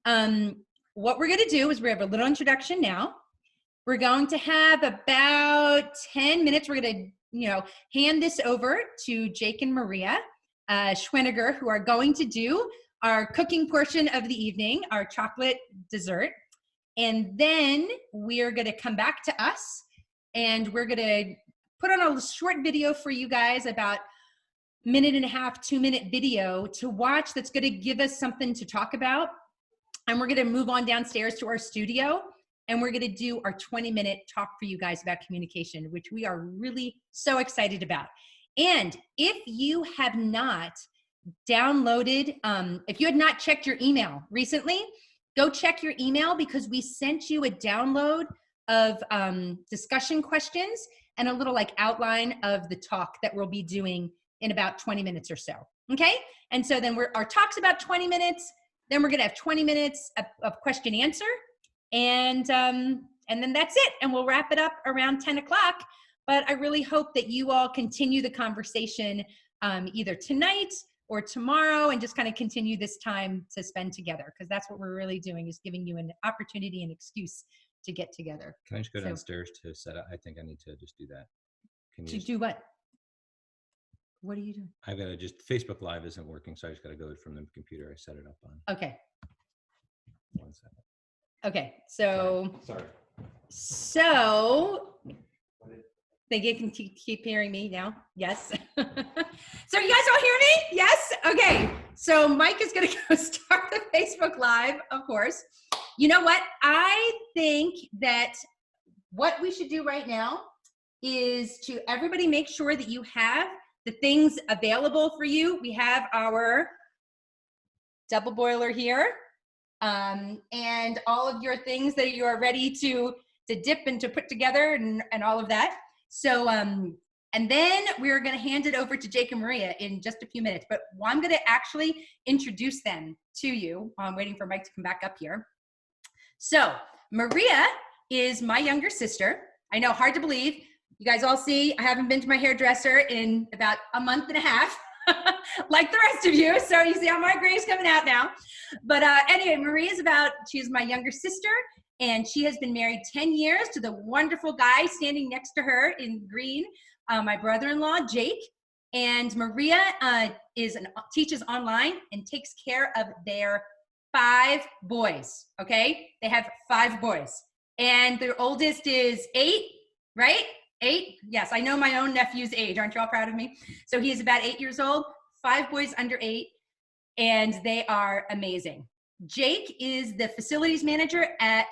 What we're going to do is we have a little introduction now. We're going to have about 10 minutes. We're going to, hand this over to Jake and Maria Schweniger, who are going to do our cooking portion of the evening, our chocolate dessert. And then we're going to come back to us, and we're going to put on a short video for you guys, about 1.5 minute, 2 minute video to watch that's going to give us something to talk about. And we're going to move on downstairs to our studio, and we're going to do our 20-minute talk for you guys about communication, which we are really so excited about. And if you have not downloaded, if you had not checked your email recently, go check your email, because we sent you a download of discussion questions and a little outline of the talk that we'll be doing in about 20 minutes or so. Okay. And so then our talk's about 20 minutes. Then we're going to have 20 minutes of question answer. And then that's it. And we'll wrap it up around 10 o'clock. But I really hope that you all continue the conversation either tonight or tomorrow, and just kind of continue this time to spend together, because that's what we're really doing, is giving you an opportunity and excuse to get together. Can I just go downstairs to set up? I think I need to just do that. Can you do what? What are you doing? I've got to Facebook Live isn't working, so I just got to go from the computer I set it up on. Okay. 1 second. Okay, so. Sorry. So, they can keep hearing me now? Yes. So you guys all hear me? Yes? Okay, so Mike is gonna go start the Facebook Live, of course. You know what? I think that what we should do right now is to everybody make sure that you have the things available for you. We have our double boiler here, and all of your things that you are ready to dip and to put together, and all of that. So, and then we're going to hand it over to Jake and Maria in just a few minutes, but I'm going to actually introduce them to you. I'm waiting for Mike to come back up here. So Maria is my younger sister. I know, hard to believe. You guys all see, I haven't been to my hairdresser in about 1.5 months, like the rest of you. So you see how my gray's coming out now. But anyway, she's my younger sister, and she has been married 10 years to the wonderful guy standing next to her in green, my brother-in-law, Jake. And Maria teaches online and takes care of their 5 boys, okay? They have 5 boys. And their oldest is 8, right? 8? Yes, I know my own nephew's age. Aren't you all proud of me? So he is about 8 years old, 5 boys under 8, and they are amazing. Jake is the facilities manager at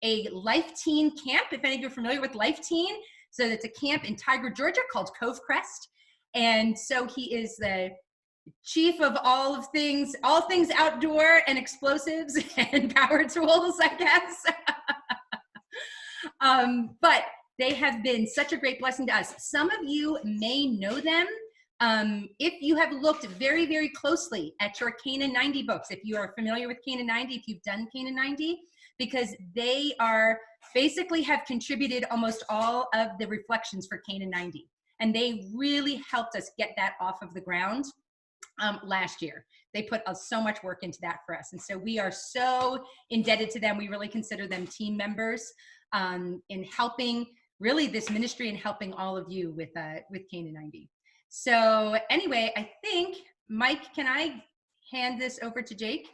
a Life Teen camp, if any of you are familiar with Life Teen. So it's a camp in Tiger, Georgia called Cove Crest. And so he is the chief of all things outdoor and explosives and power tools, I guess. But they have been such a great blessing to us. Some of you may know them if you have looked very, very closely at your Canaan 90 books, if you are familiar with Canaan 90, if you've done Canaan 90, because they basically have contributed almost all of the reflections for Canaan 90. And they really helped us get that off of the ground last year. They put so much work into that for us. And so we are so indebted to them. We really consider them team members in helping really this ministry and helping all of you with Canaan 90. So anyway, I think, Mike, can I hand this over to Jake?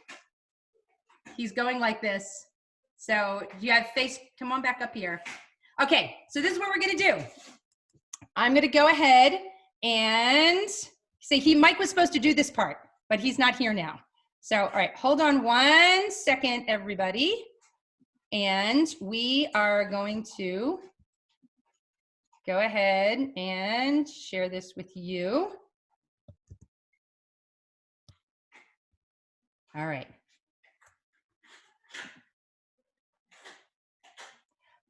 He's going like this. So you have come on back up here. Okay, so this is what we're gonna do. I'm gonna go ahead and say Mike was supposed to do this part, but he's not here now. So, all right, hold on 1 second, everybody. And we are going to go ahead and share this with you. All right.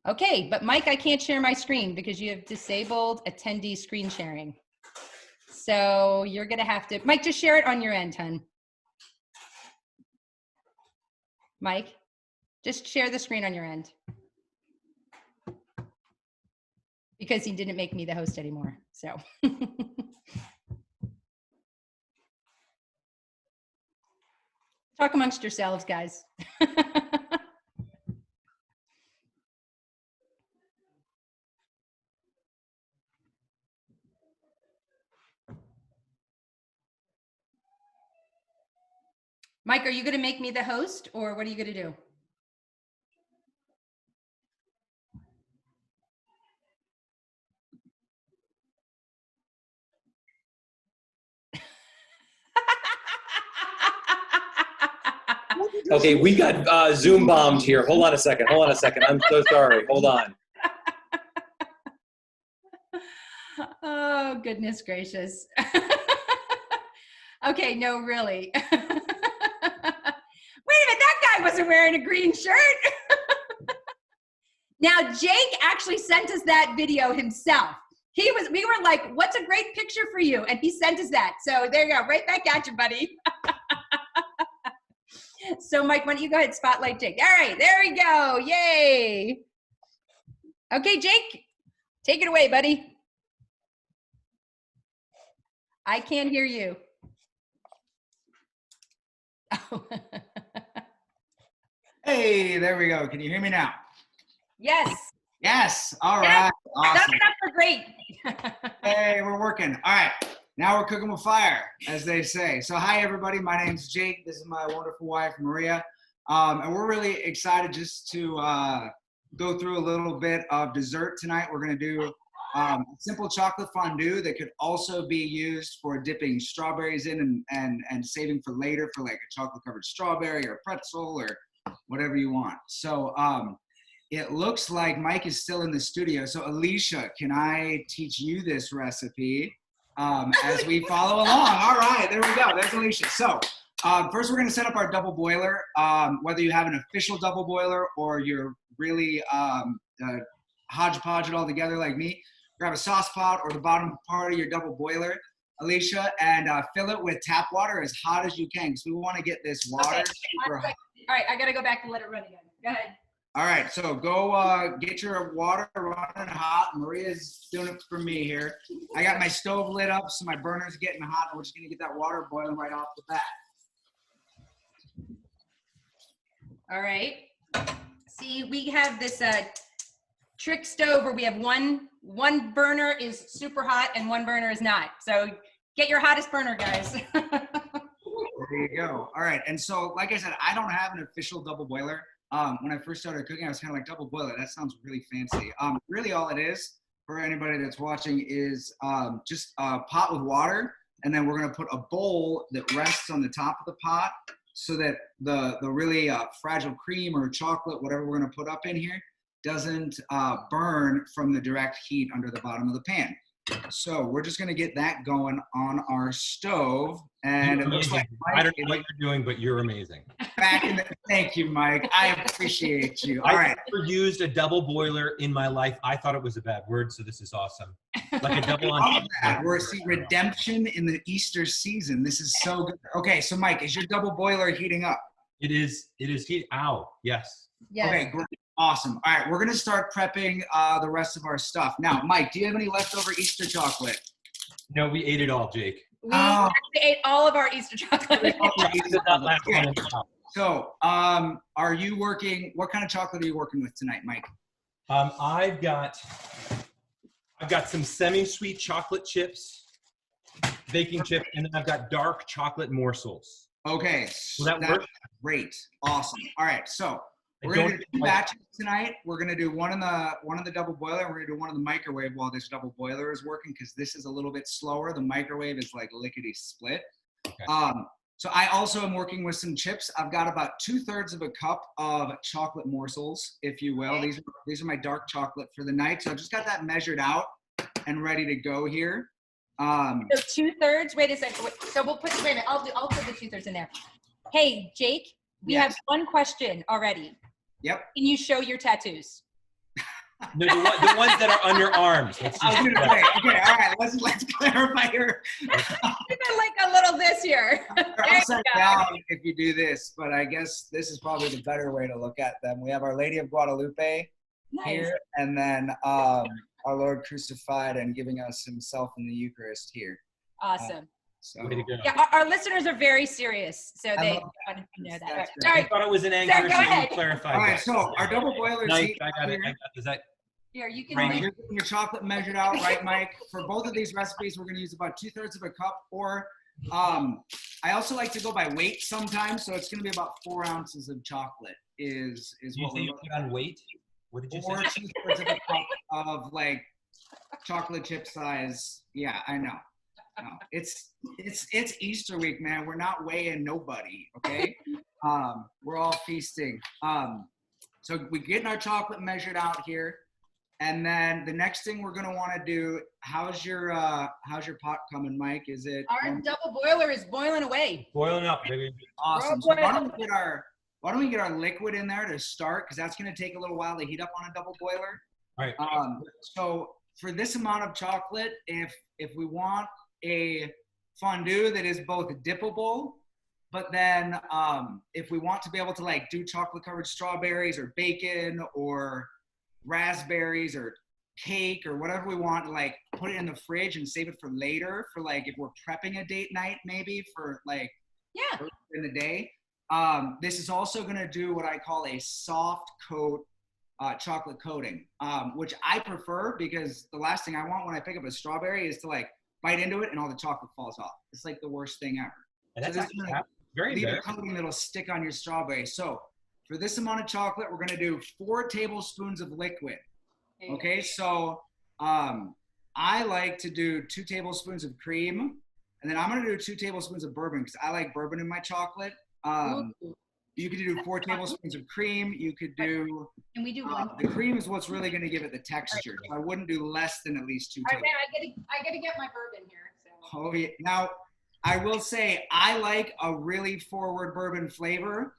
Okay, but Mike, I can't share my screen because you have disabled attendee screen sharing. So you're gonna have to, Mike, just share it on your end, hun. Mike, just share the screen on your end. Because he didn't make me the host anymore, so. Talk amongst yourselves, guys. Mike, are you going to make me the host, or what are you going to do? Okay, we got Zoom bombed here. Hold on a second. Hold on a second. I'm so sorry. Hold on. Oh, goodness gracious. Okay, no, really. Wait a minute, that guy wasn't wearing a green shirt. Now, Jake actually sent us that video himself. We were like, what's a great picture for you? And he sent us that. So there you go, right back at you, buddy. So Mike, why don't you go ahead and spotlight Jake? All right, there we go, yay. Okay, Jake, take it away, buddy. I can't hear you. Oh. Hey, there we go. Can you hear me now? Yes. Yes. All Yeah. right. That's Awesome. enough for great. Hey, we're working. All right. Now we're cooking with fire, as they say. So hi, everybody. My name's Jake. This is my wonderful wife, Maria. And we're really excited just to go through a little bit of dessert tonight. We're going to do simple chocolate fondue that could also be used for dipping strawberries in and saving for later for like a chocolate covered strawberry or pretzel or whatever you want. So it looks like Mike is still in the studio. So Alicia, can I teach you this recipe as we follow along? All right, there we go. There's Alicia. So first we're going to set up our double boiler. Whether you have an official double boiler or you're really hodgepodge it all together like me, grab a sauce pot or the bottom part of your double boiler, Alicia, and fill it with tap water as hot as you can because we want to get this water super hot. All right, I got to go back and let it run again. Go ahead. All right, so go get your water running hot. Maria's doing it for me here. I got my stove lit up, so my burner's getting hot. We're just gonna get that water boiling right off the bat. All right. See, we have this trick stove where we have one burner is super hot and one burner is not. So get your hottest burner, guys. There you go. All right, and so like I said, I don't have an official double boiler. When I first started cooking, I was kind of like, double boiler, that sounds really fancy. Really all it is for anybody that's watching is just a pot with water, and then we're gonna put a bowl that rests on the top of the pot so that the really fragile cream or chocolate, whatever we're gonna put up in here, doesn't burn from the direct heat under the bottom of the pan. So we're just gonna get that going on our stove, and it looks like I don't know what you're doing, but you're amazing. back in the. Thank you, Mike. I appreciate you. All I've right. never used a double boiler in my life. I thought it was a bad word, so this is awesome. Like a double on. We're seeing redemption in the Easter season. This is so good. Okay, so Mike, is your double boiler heating up? It is heat. Ow. Yes. Yes. Okay, great. Awesome. All right, we're gonna start prepping the rest of our stuff. Now, Mike, do you have any leftover Easter chocolate? No, we ate it all, Jake. We actually ate all of our Easter chocolate. That last one. So, are you working? What kind of chocolate are you working with tonight, Mike? I've got some semi-sweet chocolate chips, baking chip, and then I've got dark chocolate morsels. Okay, Will that work? Great, awesome. All right, so we're gonna do 2 batches tonight. We're gonna do one in the double boiler, and we're gonna do one in the microwave while this double boiler is working because this is a little bit slower. The microwave is like lickety split. Okay. So I also am working with some chips. I've got about 2/3 of a cup of chocolate morsels, if you will. These are my dark chocolate for the night. So I just got that measured out and ready to go here. So 2/3. Wait a second. So we'll put. Wait a minute. I'll put the 2/3 in there. Hey, Jake. We have one question already. Yep. Can you show your tattoos? No, the ones that are on your arms. Let's I was just, gonna say, okay, all right, let's clarify here. Even like a little this here. Upside down if you do this, but I guess this is probably the better way to look at them. We have Our Lady of Guadalupe here, and then our Lord crucified and giving us himself in the Eucharist here. Awesome. So Way to go. Yeah, our listeners are very serious, so I they love wanted to know that. That's All right. great. All I right, thought it was an Sarah, anchor, go so you ahead. clarified all right, that. so our double boilers Nice, heat I got it. here. Does that Here, you can Right. make You're getting your chocolate measured out, right, Mike? For both of these recipes, we're going to use about 2/3 of a cup, or I also like to go by weight sometimes, so it's going to be about 4 ounces of chocolate is do you what say we're you looking put on weight? What did you or say? 2/3 of a cup of like chocolate chip size. Yeah, I know. No, it's Easter week, man. We're not weighing nobody, okay? We're all feasting. So we're getting our chocolate measured out here. And then the next thing we're gonna want to do, how's your pot coming, Mike? Is it Our double boiler is boiling away. Boiling up, baby. awesome? Bro, So why don't we get our liquid in there to start? Because that's gonna take a little while to heat up on a double boiler. All right. So for this amount of chocolate, if we want a fondue that is both dippable, but then if we want to be able to like do chocolate covered strawberries or bacon or raspberries or cake or whatever we want, like put it in the fridge and save it for later for like if we're prepping a date night maybe for like Yeah. in the day. This is also going to do what I call a soft coat chocolate coating, which I prefer because the last thing I want when I pick up a strawberry is to like bite into it and all the chocolate falls off. It's like the worst thing ever. And So that's this actually is gonna very leave a good. coating that'll stick on your strawberry. So for this amount of chocolate, we're going to do 4 tablespoons of liquid. Okay, so I like to do 2 tablespoons of cream, and then I'm going to do 2 tablespoons of bourbon because I like bourbon in my chocolate. Ooh. You could do 4 tablespoons of cream. You could do Can we do one? the cream is what's really going to give it the texture. So I wouldn't do less than at least 2 All right, tablespoons. man, I gotta get my bourbon here. So. Oh yeah. Now, I will say I like a really forward bourbon flavor.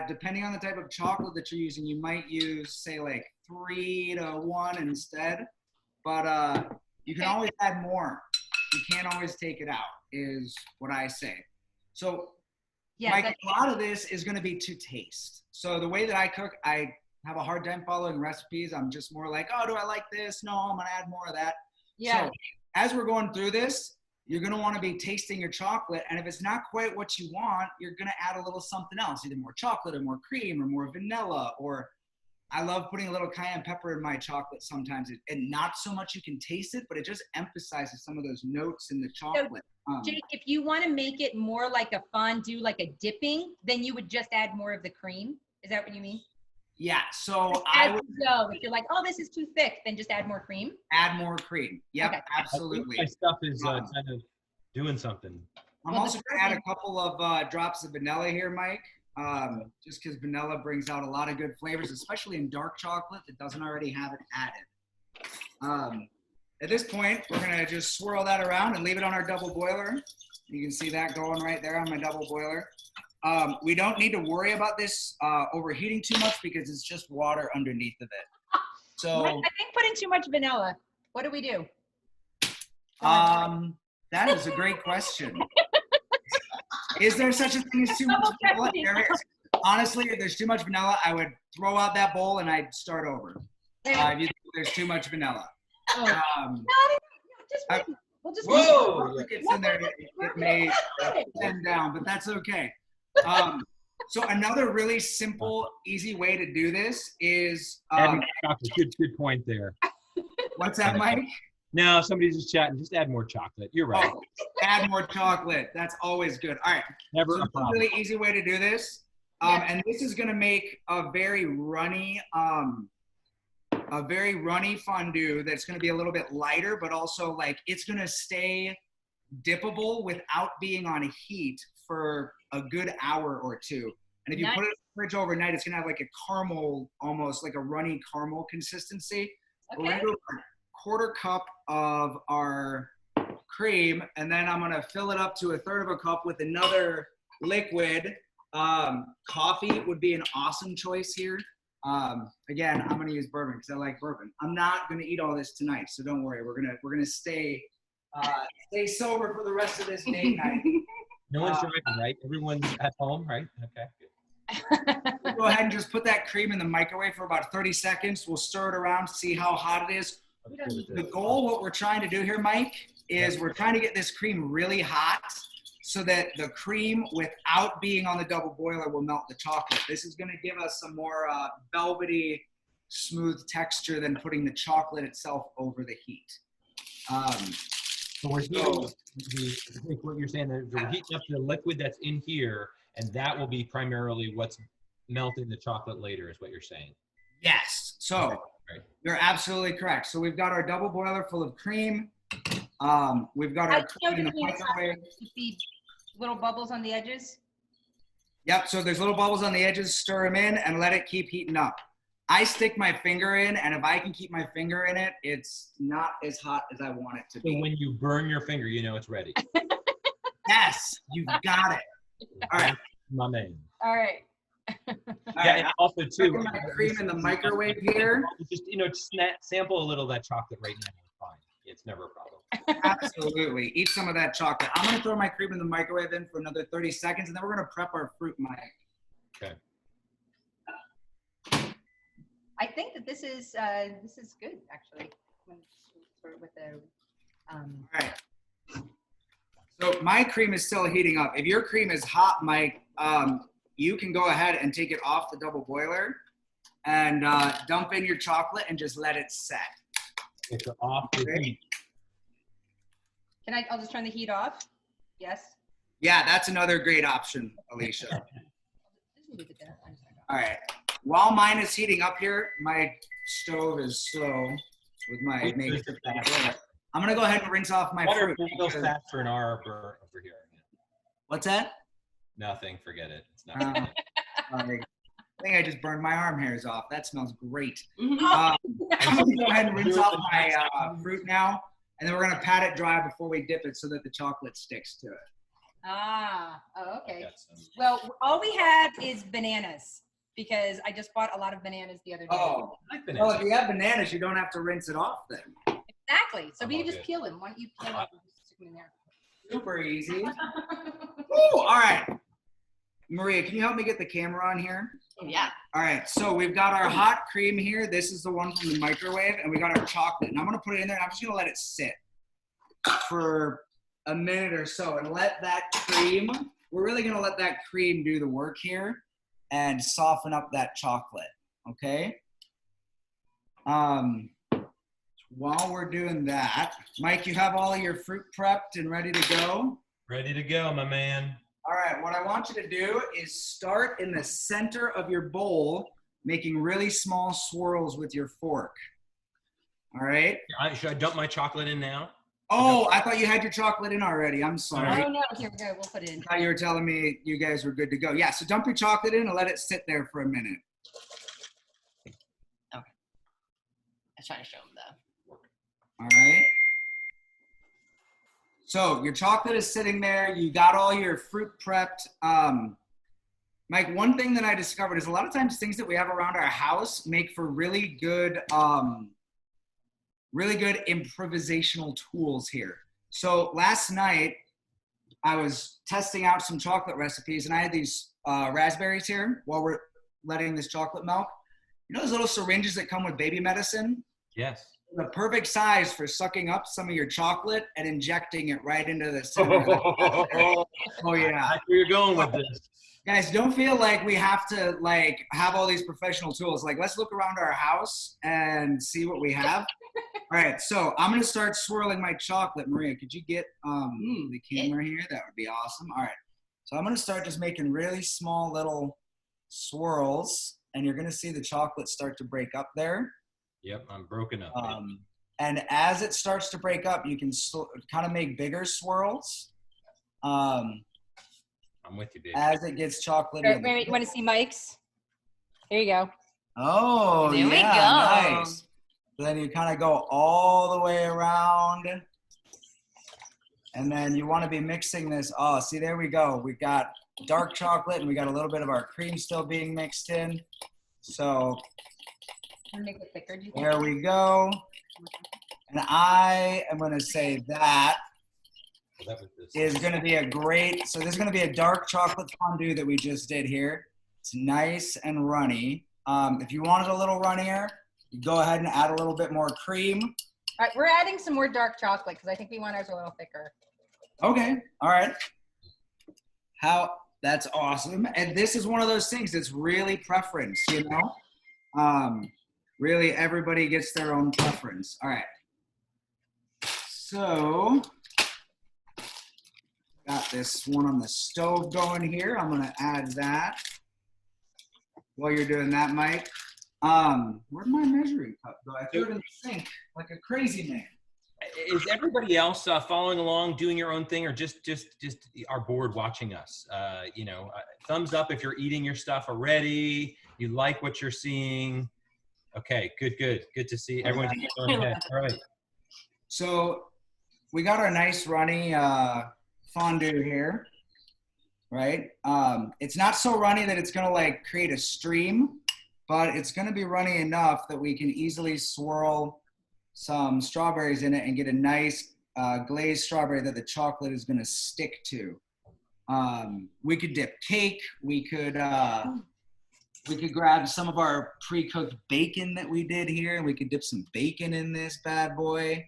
Depending on the type of chocolate that you're using, you might use say like 3 to 1 instead. But you can always add more. You can't always take it out, is what I say. So, Yeah, Mike, that's- a lot of this is going to be to taste. So the way that I cook, I have a hard time following recipes. I'm just more like, oh, do I like this? No, I'm going to add more of that. yeah. So as we're going through this, you're going to want to be tasting your chocolate. And if it's not quite what you want, you're going to add a little something else, either more chocolate or more cream or more vanilla. Or I love putting a little cayenne pepper in my chocolate sometimes. And not so much you can taste it, but it just emphasizes some of those notes in the chocolate. Jake, if you want to make it more like a fondue, like a dipping, then you would just add more of the cream. Is that what you mean? Yeah, so Just I as would you go. If you're like, oh, this is too thick, then just add more cream. add more cream. Yep, Okay. absolutely. My stuff is kind of doing something. I'm Well, also the going to add a bourbon- couple of drops of vanilla here, Mike, just because vanilla brings out a lot of good flavors, especially in dark chocolate that doesn't already have it added. At this point, we're going to just swirl that around and leave it on our double boiler. You can see that going right there on my double boiler. We don't need to worry about this overheating too much because it's just water underneath of it. So I think put in too much vanilla. What do we do? that is a great question. Is there such a thing as too much vanilla? There is. Honestly, if there's too much vanilla, I would throw out that bowl and I'd start over. If you think there's too much vanilla. Oh, just I- wait. We'll just Whoa! It's in there. It may thin down, but that's okay. So another really simple, easy way to do this is Add more chocolate. Good point there. what's that, Mike? No, somebody's just chatting. Just add more chocolate. You're right. Oh, add more chocolate. That's always good. All right. Never So a this is a problem. really easy way to do this. And this is going to make a very runny fondue that's going to be a little bit lighter, but also like it's going to stay dippable without being on heat for a good hour or two. And if you Nice. put it in the fridge overnight, it's going to have like a caramel, almost like a runny caramel consistency. We're going Okay. to do a 1/4 cup of our cream, and then I'm going to fill it up to 1/3 of a cup with another liquid. Coffee would be an awesome choice here. Again, I'm going to use bourbon because I like bourbon. I'm not going to eat all this tonight, so don't worry. We're gonna stay sober for the rest of this date night. No one's driving, right? Everyone's at home, right? Okay. Good. Go ahead and just put that cream in the microwave for about 30 seconds. We'll stir it around, see how hot it is. The goal, what we're trying to do here, Mike, is we're trying to get this cream really hot so that the cream, without being on the double boiler, will melt the chocolate. This is going to give us some more velvety, smooth texture than putting the chocolate itself over the heat. So we're heating, I think what you're saying, that we're heating up the liquid that's in here, and that will be primarily what's melting the chocolate later, is what you're saying. Yes. So Right. you're absolutely correct. So we've got our double boiler full of cream. We've got I our know cream in the that we have microwave. to feed little bubbles on the edges. Yep. So there's little bubbles on the edges. Stir them in and let it keep heating up. I stick my finger in, and if I can keep my finger in it, it's not as hot as I want it to So be. when you burn your finger, you know it's ready. Yes, you've got it. All right. My man. All right. All Yeah, right. and also too, Putting my cream in the microwave here. just sample a little of that chocolate right now. It's fine. It's never a problem. Absolutely. Eat some of that chocolate. I'm going to throw my cream in the microwave in for another 30 seconds, and then we're going to prep our fruit, Mike. Okay. I think that this is good actually. Sort of with the All right. So my cream is still heating up. If your cream is hot, Mike, you can go ahead and take it off the double boiler and dump in your chocolate and just let it set. It's off the Okay. heat. I'll just turn the heat off. Yes. Yeah, that's another great option, Alicia. Just leave it there. All right. While mine is heating up here, my stove is slow with my makeshift boiler. I'm going to go ahead and rinse off my Water fruit. boils faster in our over here. What's that? Nothing. Forget it. It's not. Sorry. I think I just burned my arm hairs off. That smells great. Mhm. I'm going to go ahead and rinse off my fruit now, and then we're going to pat it dry before we dip it so that the chocolate sticks to it. Ah. Oh, okay. Got some- Well, all we have is bananas because I just bought a lot of bananas the other day. Oh, I like well, bananas. if you have bananas, you don't have to rinse it off then. Exactly. So I'm you all just good. peel them. Why don't you peel them and just stick them in there? Super easy. Ooh, all right. Maria, can you help me get the camera on here? Yeah. All right, so we've got our hot cream here. This is the one from the microwave, and we got our chocolate. And I'm gonna put it in there, and I'm just gonna let it sit for a minute or so and let that cream, we're really gonna let that cream do the work here and soften up that chocolate, okay? While we're doing that, Mike, you have all of your fruit prepped and ready to go? Ready to go, my man. All right, what I want you to do is start in the center of your bowl, making really small swirls with your fork. All right? Should I dump my chocolate in now? Oh, I thought you had your chocolate in already. I'm sorry. Oh no, here we go. We'll put it in. I thought you were telling me you guys were good to go. Yeah, so dump your chocolate in and let it sit there for a minute. I was trying to show him though. All right? So your chocolate is sitting there. You got all your fruit prepped. Mike, one thing that I discovered is a lot of times things that we have around our house make for really good improvisational tools here. So last night I was testing out some chocolate recipes, and I had these raspberries here while we're letting this chocolate melt. You know those little syringes that come with baby medicine? Yes. The perfect size for sucking up some of your chocolate and injecting it right into the center. Oh yeah. That's where you're going with this. Guys, don't feel like we have to like have all these professional tools. Like, let's look around our house and see what we have. All right, so I'm gonna start swirling my chocolate. Maria, could you get the camera here? That would be awesome. All right, so I'm gonna start just making really small little swirls, and you're gonna see the chocolate start to break up there. Yep, I'm broken up. And as it starts to break up, you can kind of make bigger swirls. I'm with you, baby. As it gets chocolatey. Wait, you want to see Mike's? Here you go. Oh, There we yeah, go. nice. So then you kind of go all the way around. And then you want to be mixing this. Oh, see, there we go. We've got dark chocolate, and we got a little bit of our cream still being mixed in. So Make it thicker, do you think? there we go. And I am going to say that That was this. is going to be a great, so there's going to be a dark chocolate fondue that we just did here. It's nice and runny. If you want it a little runnier, you go ahead and add a little bit more cream. All right, we're adding some more dark chocolate because I think we want ours a little thicker. Okay. All right. That's awesome. And this is one of those things that's really preference, you know? Really everybody gets their own preference. All right. So got this one on the stove going here. I'm gonna add that while you're doing that, Mike. Where'd my measuring cup go? I threw it in the sink like a crazy man. Is everybody else following along, doing your own thing, or just our board watching us? Thumbs up if you're eating your stuff already. You like what you're seeing. Okay, good to see everyone's going ahead. All right. So we got our nice runny fondue here, right? It's not so runny that it's gonna like create a stream, but it's gonna be runny enough that we can easily swirl some strawberries in it and get a nice glazed strawberry that the chocolate is gonna stick to. We could dip cake. We could grab some of our pre-cooked bacon that we did here. We could dip some bacon in this bad boy.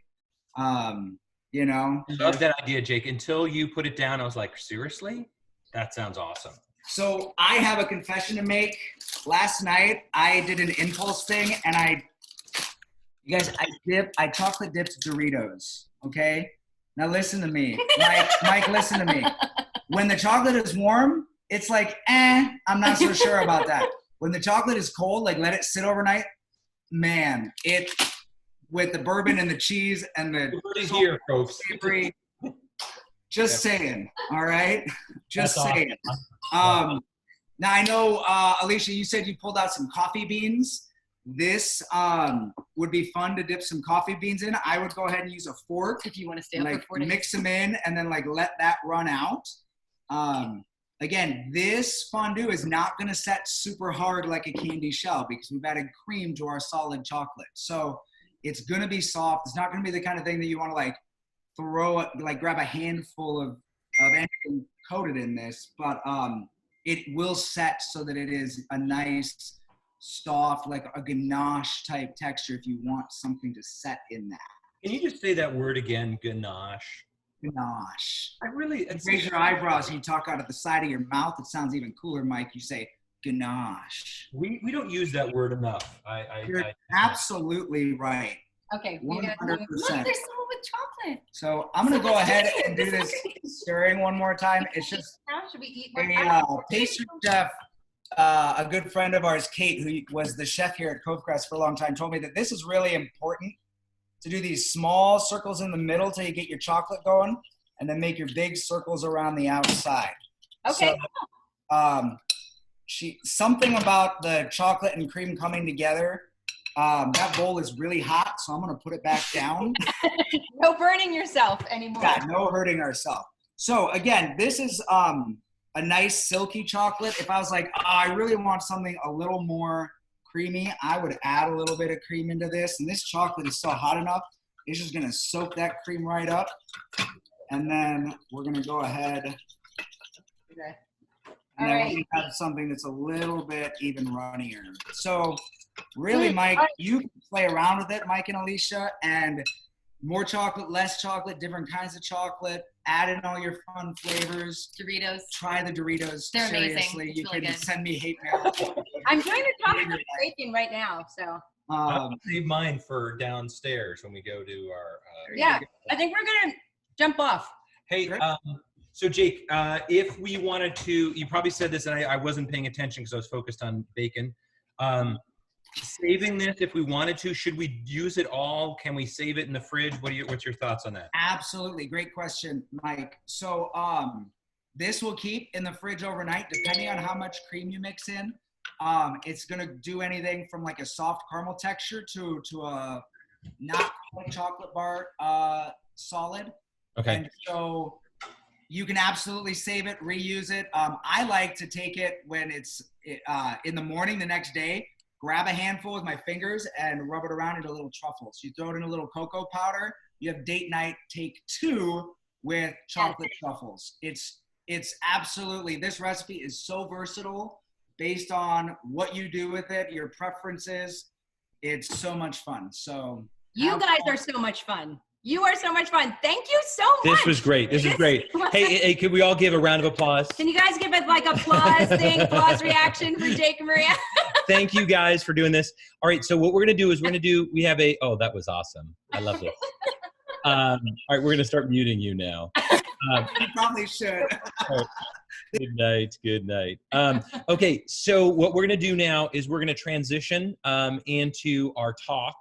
You know. I love that idea, Jake. Until you put it down, I was like, seriously? That sounds awesome. So I have a confession to make. Last night I did an impulse thing, and I chocolate dipped Doritos. Okay, now listen to me, Mike. Listen to me. When the chocolate is warm, it's like, I'm not so sure about that. When the chocolate is cold, like let it sit overnight. Man, it with the bourbon and the cheese and the here, folks. Just saying, all right? Just That's saying. awesome. Now I know, Alicia, you said you pulled out some coffee beans. This would be fun to dip some coffee beans in. I would go ahead and use a fork. If you want to stay And, up like for 40 mix them in and then like let that run out. Again, this fondue is not gonna set super hard like a candy shell because we've added cream to our solid chocolate. So it's gonna be soft. It's not gonna be the kind of thing that you wanna like throw it, like grab a handful of anything coated in this, but it will set so that it is a nice, soft, like a ganache type texture if you want something to set in that. Can you just say that word again, ganache? Ganache. I really You raise your eyebrows and you talk out of the side of your mouth. It sounds even cooler, Mike. You say ganache. We don't use that word enough. You're absolutely right. Okay. 100%. Look, there's some with chocolate. So I'm gonna go ahead and do this stirring one more time. It's just Now should we eat a pastry chef, a good friend of ours, Kate, who was the chef here at Covecrest for a long time, told me that this is really important to do these small circles in the middle till you get your chocolate going, and then make your big circles around the outside. Okay. So, something about the chocolate and cream coming together. That bowl is really hot, so I'm gonna put it back down. No burning yourself anymore. Yeah, no hurting ourselves. So again, this is a nice silky chocolate. If I was like, I really want something a little more creamy, I would add a little bit of cream into this. And this chocolate is so hot enough, it's just gonna soak that cream right up. And then we're gonna go ahead Okay. and then All we're right. gonna have something that's a little bit even runnier. So really, Mike, you can play around with it, Mike and Alicia, and more chocolate, less chocolate, different kinds of chocolate, add in all your fun flavors. Doritos. Try the Doritos. They're amazing. Seriously, It's you really can good. send me hate mail. I'm doing the chocolate bacon right now, so I'll save mine for downstairs when we go to our. yeah. I think we're gonna jump off. Hey, so Jake, if we wanted to, you probably said this, and I wasn't paying attention because I was focused on bacon. Saving this, if we wanted to, should we use it all? Can we save it in the fridge? What's your thoughts on that? Absolutely. Great question, Mike. So this will keep in the fridge overnight, depending on how much cream you mix in. It's going to do anything from like a soft caramel texture to a not quite chocolate bar solid. Okay. And so you can absolutely save it, reuse it. I like to take it when it's in the morning the next day, grab a handful with my fingers and rub it around into little truffles. You throw it in a little cocoa powder. You have date night take 2 with chocolate truffles. It's absolutely, this recipe is so versatile based on what you do with it, your preferences. It's so much fun. So You Have guys fun. are so much fun. You are so much fun. Thank you so much. This was great. This was great. Hey, could we all give a round of applause? Can you guys give it like applause thing, applause reaction for Jake and Maria? Thank you guys for doing this. All right, so what we're going to do is oh, that was awesome. I love this. All right, we're going to start muting you now. You probably should. Good night. Good night. Okay, so what we're going to do now is we're going to transition into our talk.